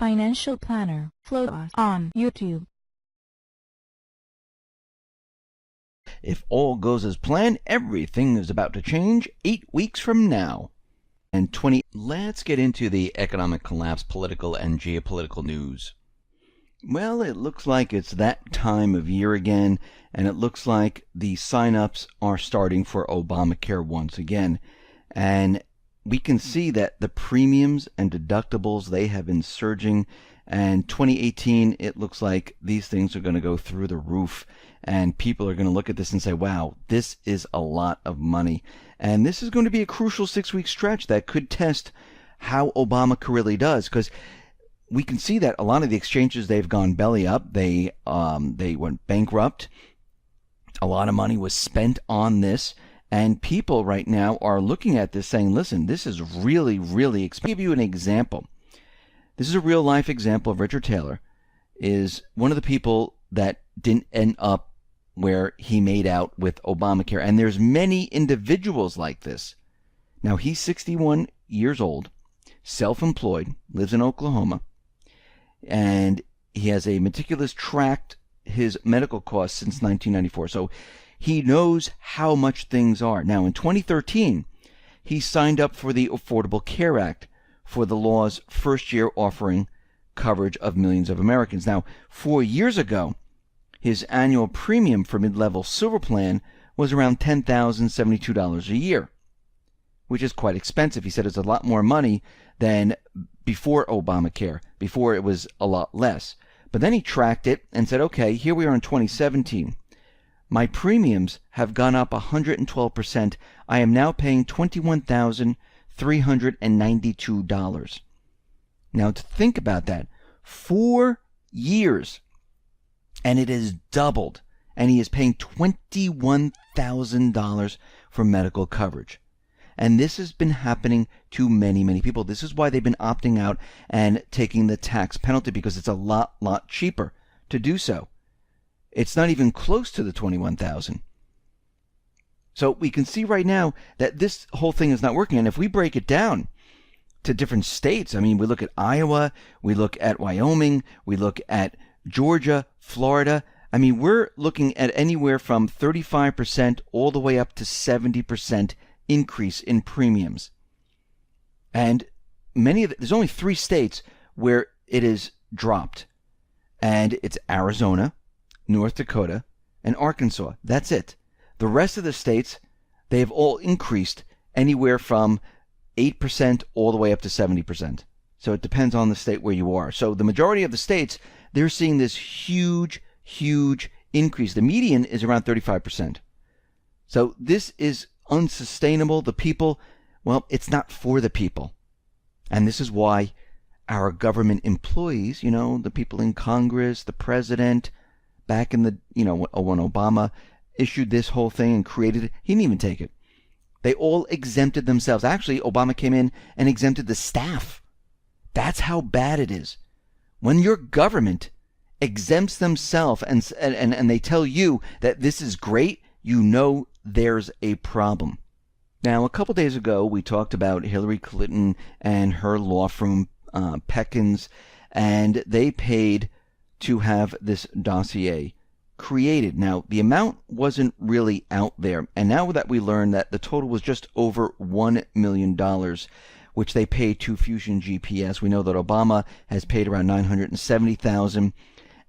Financial Planner. Follow us on YouTube. If all goes as planned, everything is about to change 8 weeks from now. And 20. Let's get into the economic collapse, political and geopolitical news. Well, it looks like it's that time of year again, and it looks like the sign-ups are starting for Obamacare once again. And we can see that the premiums and deductibles, they have been surging, and 2018, it looks like these things are going to go through the roof, and people are going to look at this and say, wow, this is a lot of money. And this is going to be a crucial 6-week stretch that could test how Obamacare really does, because we can see that a lot of the exchanges, they've gone belly up. They went bankrupt. A lot of money was spent on this. And people right now are looking at this saying, listen, this is really, really expensive. I'll give you an example. This is a real life example of Richard Taylor, is one of the people that didn't end up where he made out with Obamacare. And there's many individuals like this. Now, he's 61 years old, self-employed, lives in Oklahoma. And he has a meticulous tracked his medical costs since 1994. So he knows how much things are. Now, in 2013, he signed up for the Affordable Care Act for the law's first year offering coverage of millions of Americans. Now, 4 years ago, his annual premium for mid-level silver plan was around $10,072 a year, which is quite expensive. He said it's a lot more money than before Obamacare. Before it was a lot less. But then he tracked it and said, okay, here we are in 2017. My premiums have gone up 112%. I am now paying $21,392. Now, to think about that, 4 years, and it has doubled, and he is paying $21,000 for medical coverage. And this has been happening to many, many people. This is why they've been opting out and taking the tax penalty, because it's a lot cheaper to do so. It's not even close to the $21,000. So we can see right now that this whole thing is not working. And if we break it down to different states, I mean, we look at Iowa, we look at Wyoming, we look at Georgia, Florida. I mean, we're looking at anywhere from 35% all the way up to 70% increase in premiums. And there's only 3 states where it is dropped. And it's Arizona, North Dakota, and Arkansas. That's it. The rest of the states, they have all increased anywhere from 8% all the way up to 70%. So it depends on the state where you are. So the majority of the states, they're seeing this huge increase. The median is around 35%. So this is unsustainable. The people, well, it's not for the people. And this is why our government employees, the people in Congress, the president, back in the, when Obama issued this whole thing and created it, he didn't even take it. They all exempted themselves. Actually, Obama came in and exempted the staff. That's how bad it is. When your government exempts themselves and they tell you that this is great, there's a problem. Now, a couple days ago, we talked about Hillary Clinton and her law firm, Peckins, and they paid to have this dossier created. Now, the amount wasn't really out there, and now that we learned that the total was just over $1 million, which they paid to Fusion GPS. We know that Obama has paid around $970,000,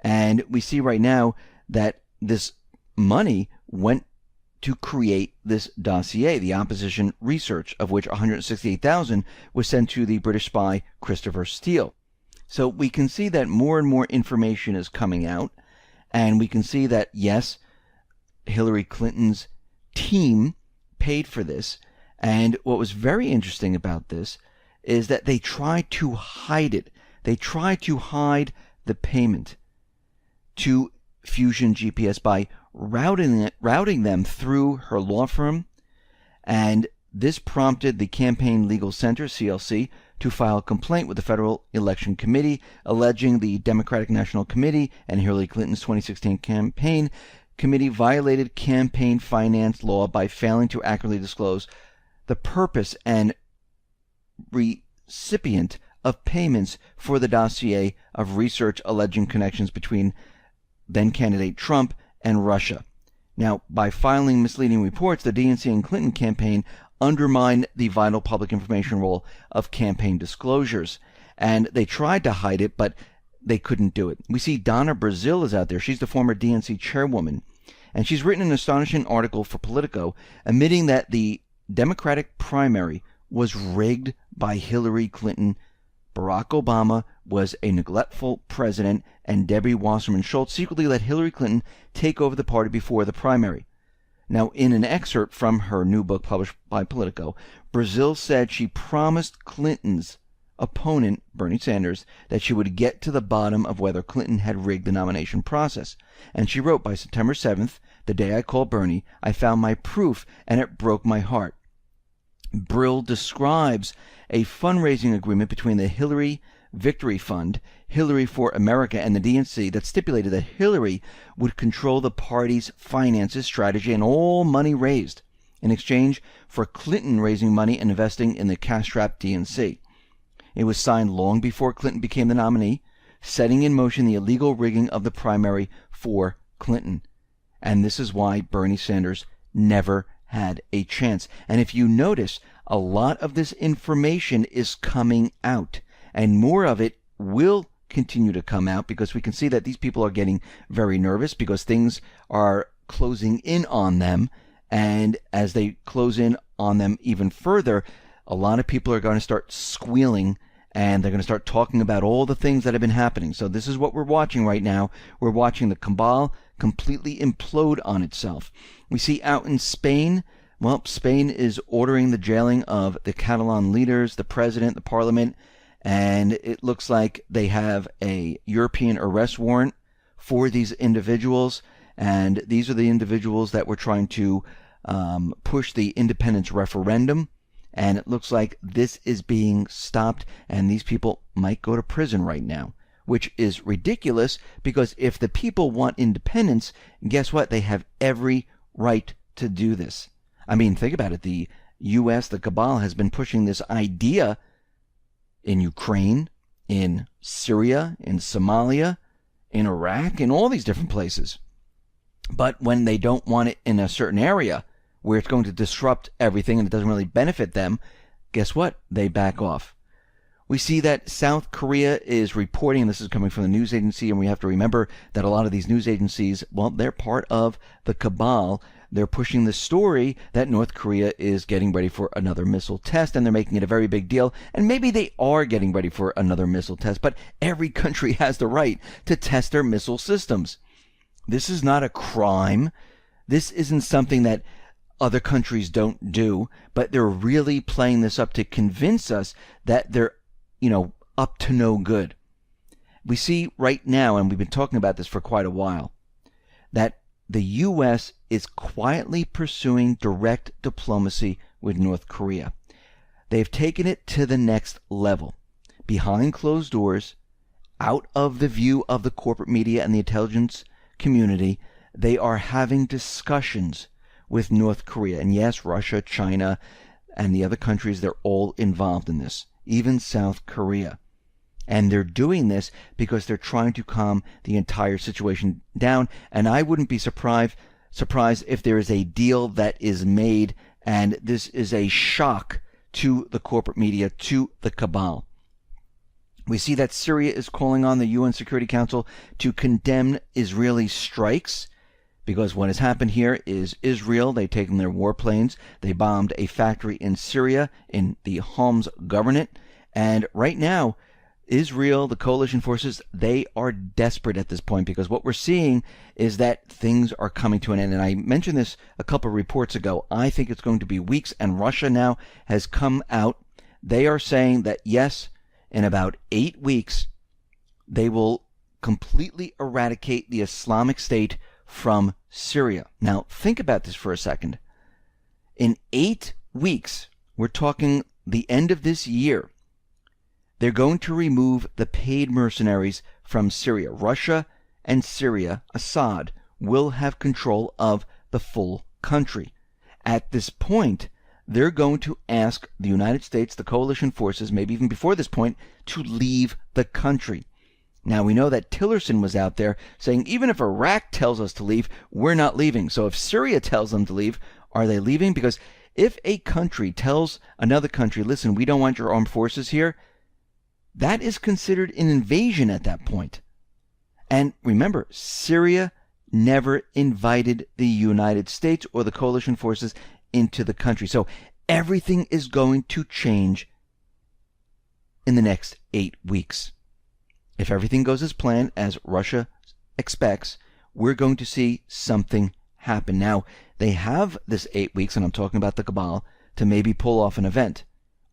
and we see right now that this money went to create this dossier, the opposition research, of which $168,000 was sent to the British spy Christopher Steele. So we can see that more and more information is coming out, and we can see that, yes, Hillary Clinton's team paid for this. And what was very interesting about this is that they tried to hide it. They tried to hide the payment to Fusion GPS by routing them through her law firm, and this prompted the Campaign Legal Center, CLC, to file a complaint with the Federal Election Committee, alleging the Democratic National Committee and Hillary Clinton's 2016 campaign committee violated campaign finance law by failing to accurately disclose the purpose and recipient of payments for the dossier of research alleging connections between then-candidate Trump and Russia. Now, by filing misleading reports, the DNC and Clinton campaign undermined the vital public information role of campaign disclosures. And they tried to hide it, but they couldn't do it. We see Donna Brazile is out there. She's the former DNC chairwoman. And she's written an astonishing article for Politico admitting that the Democratic primary was rigged by Hillary Clinton. Barack Obama was a neglectful president, and Debbie Wasserman Schultz secretly let Hillary Clinton take over the party before the primary. Now, in an excerpt from her new book published by Politico, Brazile said she promised Clinton's opponent, Bernie Sanders, that she would get to the bottom of whether Clinton had rigged the nomination process. And she wrote, by September 7th, the day I called Bernie, I found my proof, and it broke my heart. Brill describes a fundraising agreement between the Hillary Victory Fund, Hillary for America, and the DNC that stipulated that Hillary would control the party's finances, strategy, and all money raised in exchange for Clinton raising money and investing in the cash-strapped DNC. It was signed long before Clinton became the nominee, setting in motion the illegal rigging of the primary for Clinton. And this is why Bernie Sanders never had a chance. And if you notice, a lot of this information is coming out, and more of it will continue to come out, because we can see that these people are getting very nervous because things are closing in on them. And as they close in on them even further, a lot of people are going to start squealing, and they're going to start talking about all the things that have been happening. So this is what we're watching right now. We're watching the Cabal completely implode on itself. We see out in Spain, well, Spain is ordering the jailing of the Catalan leaders, the president, the parliament, and it looks like they have a European arrest warrant for these individuals. And these are the individuals that were trying to push the independence referendum. And it looks like this is being stopped, and these people might go to prison right now, which is ridiculous, because if the people want independence, guess what? They have every right to do this. I mean, think about it. The U.S., the Cabal, has been pushing this idea in Ukraine, in Syria, in Somalia, in Iraq, in all these different places. But when they don't want it in a certain area where it's going to disrupt everything and it doesn't really benefit them, guess what? They back off. We see that South Korea is reporting, and this is coming from the news agency, and we have to remember that a lot of these news agencies, well, they're part of the Cabal. They're pushing the story that North Korea is getting ready for another missile test, and they're making it a very big deal. And maybe they are getting ready for another missile test, but every country has the right to test their missile systems. This is not a crime. This isn't something that other countries don't do, but they're really playing this up to convince us that they're, up to no good. We see right now, and we've been talking about this for quite a while, that the U.S. is quietly pursuing direct diplomacy with North Korea. They've taken it to the next level. Behind closed doors, out of the view of the corporate media and the intelligence community, they are having discussions with North Korea. And yes, Russia, China, and the other countries, they're all involved in this, even South Korea. And they're doing this because they're trying to calm the entire situation down. And I wouldn't be surprised if there is a deal that is made, and this is a shock to the corporate media, to the Cabal. We see that Syria is calling on the UN Security Council to condemn Israeli strikes, because what has happened here is Israel, they've taken their warplanes, they bombed a factory in Syria, in the Homs governorate, and right now, Israel, the coalition forces, they are desperate at this point, because what we're seeing is that things are coming to an end. And I mentioned this a couple of reports ago. I think it's going to be weeks, and Russia now has come out. They are saying that, yes, in about 8 weeks, they will completely eradicate the Islamic State from Syria. Now, think about this for a second. In 8 weeks, we're talking the end of this year, they're going to remove the paid mercenaries from Syria. Russia and Syria, Assad, will have control of the full country. At this point, they're going to ask the United States, the coalition forces, maybe even before this point, to leave the country. Now, we know that Tillerson was out there saying, even if Iraq tells us to leave, we're not leaving. So if Syria tells them to leave, are they leaving? Because if a country tells another country, listen, we don't want your armed forces here, that is considered an invasion at that point. And remember, Syria never invited the United States or the coalition forces into the country. So everything is going to change in the next 8 weeks. If everything goes as planned, as Russia expects, we're going to see something happen. Now, they have this 8 weeks, and I'm talking about the Cabal, to maybe pull off an event.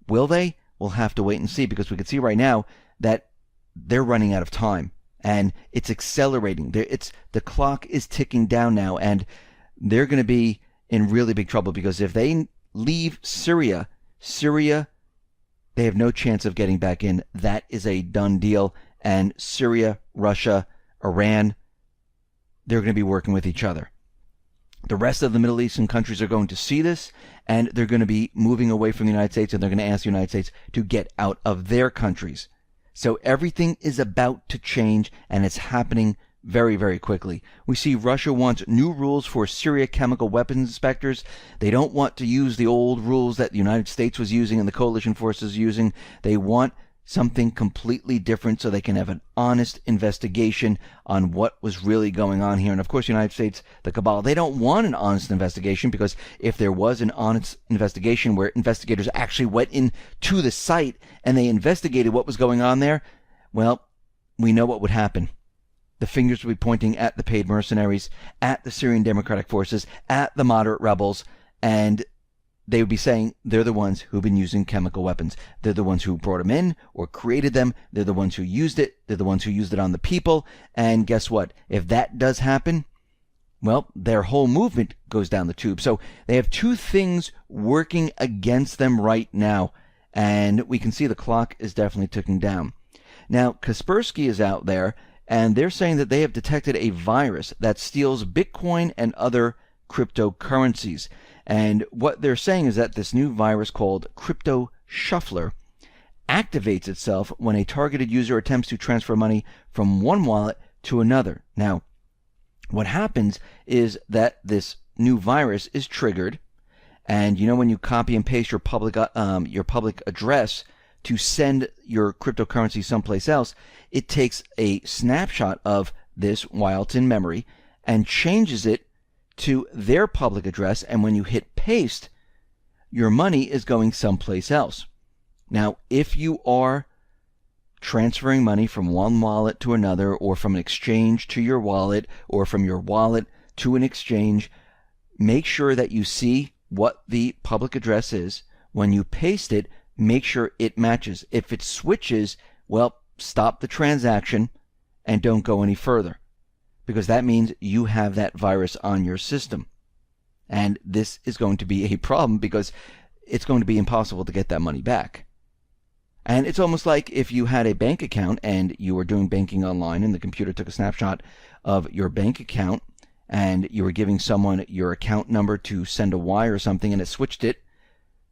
Will they? We'll have to wait and see, because we can see right now that they're running out of time, and it's accelerating. The clock is ticking down now, and they're going to be in really big trouble, because if they leave Syria, they have no chance of getting back in. That is a done deal. And Syria, Russia, Iran, they're going to be working with each other. The rest of the Middle Eastern countries are going to see this, and they're going to be moving away from the United States, and they're going to ask the United States to get out of their countries. So everything is about to change, and it's happening very, very quickly. We see Russia wants new rules for Syria chemical weapons inspectors. They don't want to use the old rules that the United States was using and the coalition forces using. They want something completely different so they can have an honest investigation on what was really going on here. And of course, the United States, the Cabal, they don't want an honest investigation, because if there was an honest investigation where investigators actually went into the site and they investigated what was going on there, well, we know what would happen. The fingers would be pointing at the paid mercenaries, at the Syrian Democratic Forces, at the moderate rebels, and they would be saying they're the ones who've been using chemical weapons. They're the ones who brought them in or created them. They're the ones who used it. They're the ones who used it on the people. And guess what? If that does happen, well, their whole movement goes down the tube. So they have two things working against them right now. And we can see the clock is definitely ticking down. Now, Kaspersky is out there, and they're saying that they have detected a virus that steals Bitcoin and other cryptocurrencies. And what they're saying is that this new virus called Crypto Shuffler activates itself when a targeted user attempts to transfer money from one wallet to another. Now, what happens is that this new virus is triggered, and you know when you copy and paste your public address to send your cryptocurrency someplace else, it takes a snapshot of this while it's in memory and changes it to their public address, and when you hit paste, your money is going someplace else. Now, if you are transferring money from one wallet to another, or from an exchange to your wallet, or from your wallet to an exchange, make sure that you see what the public address is. When you paste it, make sure it matches. If it switches, well, stop the transaction and don't go any further, because that means you have that virus on your system. And this is going to be a problem, because it's going to be impossible to get that money back. And it's almost like if you had a bank account and you were doing banking online, and the computer took a snapshot of your bank account, and you were giving someone your account number to send a wire or something, and it switched it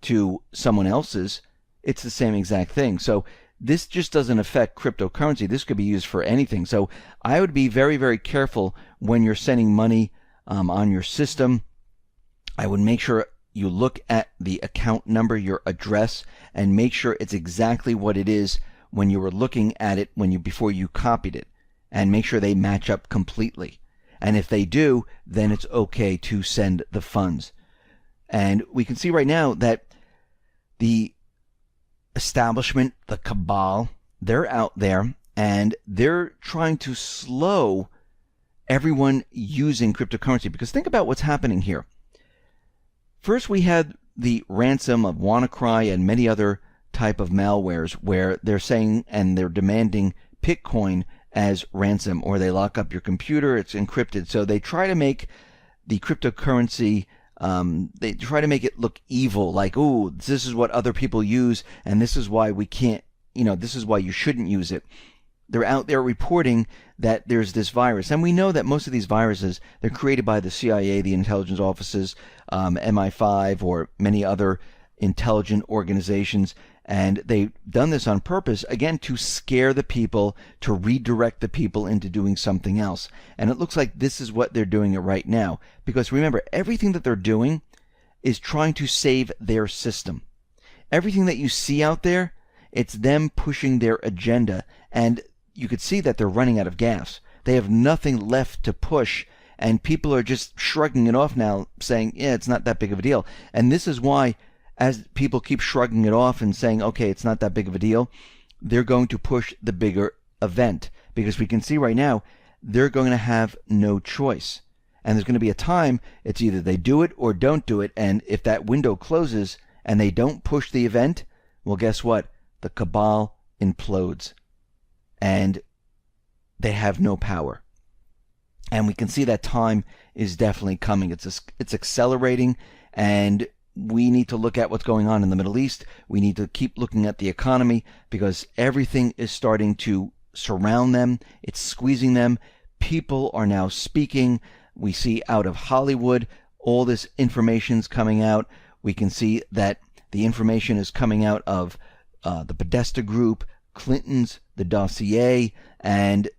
to someone else's. It's the same exact thing. So this just doesn't affect cryptocurrency. This could be used for anything. So I would be very, very careful when you're sending money on your system. I would make sure you look at the account number, your address, and make sure it's exactly what it is when you were looking at it before you copied it, and make sure they match up completely. And if they do, then it's okay to send the funds. And we can see right now that the establishment, the Cabal, they're out there, and they're trying to slow everyone using cryptocurrency. Because think about what's happening here. First, we had the ransom of WannaCry and many other type of malwares where they're saying and they're demanding Bitcoin as ransom, or they lock up your computer, it's encrypted. So they try to make the cryptocurrency, they try to make it look evil, like, oh, this is what other people use, and this is why we can't, this is why you shouldn't use it. they're out there reporting that there's this virus. And we know that most of these viruses, they're created by the CIA, the intelligence offices, MI5, or many other intelligent organizations. And they've done this on purpose, again, to scare the people, to redirect the people into doing something else. And it looks like this is what they're doing it right now. Because remember, everything that they're doing is trying to save their system. Everything that you see out there, it's them pushing their agenda. And you could see that they're running out of gas. They have nothing left to push. And people are just shrugging it off now, saying, yeah, it's not that big of a deal. And this is why, as people keep shrugging it off and saying, okay, it's not that big of a deal, they're going to push the bigger event. Because we can see right now, they're going to have no choice. And there's going to be a time, it's either they do it or don't do it. And if that window closes and they don't push the event, well, guess what? The cabal implodes. And they have no power. And we can see that time is definitely coming. It's accelerating, and we need to look at what's going on in the Middle East. We need to keep looking at the economy, because everything is starting to surround them. It's squeezing them. People are now speaking. We see out of Hollywood, all this information's coming out. We can see that the information is coming out of the Podesta Group, Clinton's, the dossier, and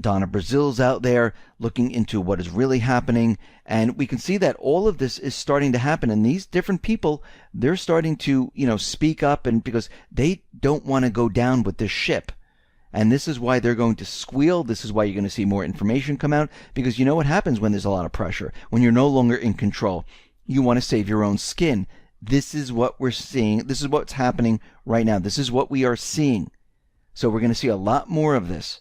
Donna Brazile's out there looking into what is really happening. And we can see that all of this is starting to happen. And these different people, they're starting to, speak up, and because they don't want to go down with this ship. And this is why they're going to squeal. This is why you're going to see more information come out, because you know what happens when there's a lot of pressure, when you're no longer in control. You want to save your own skin. This is what we're seeing. This is what's happening right now. This is what we are seeing. So we're going to see a lot more of this.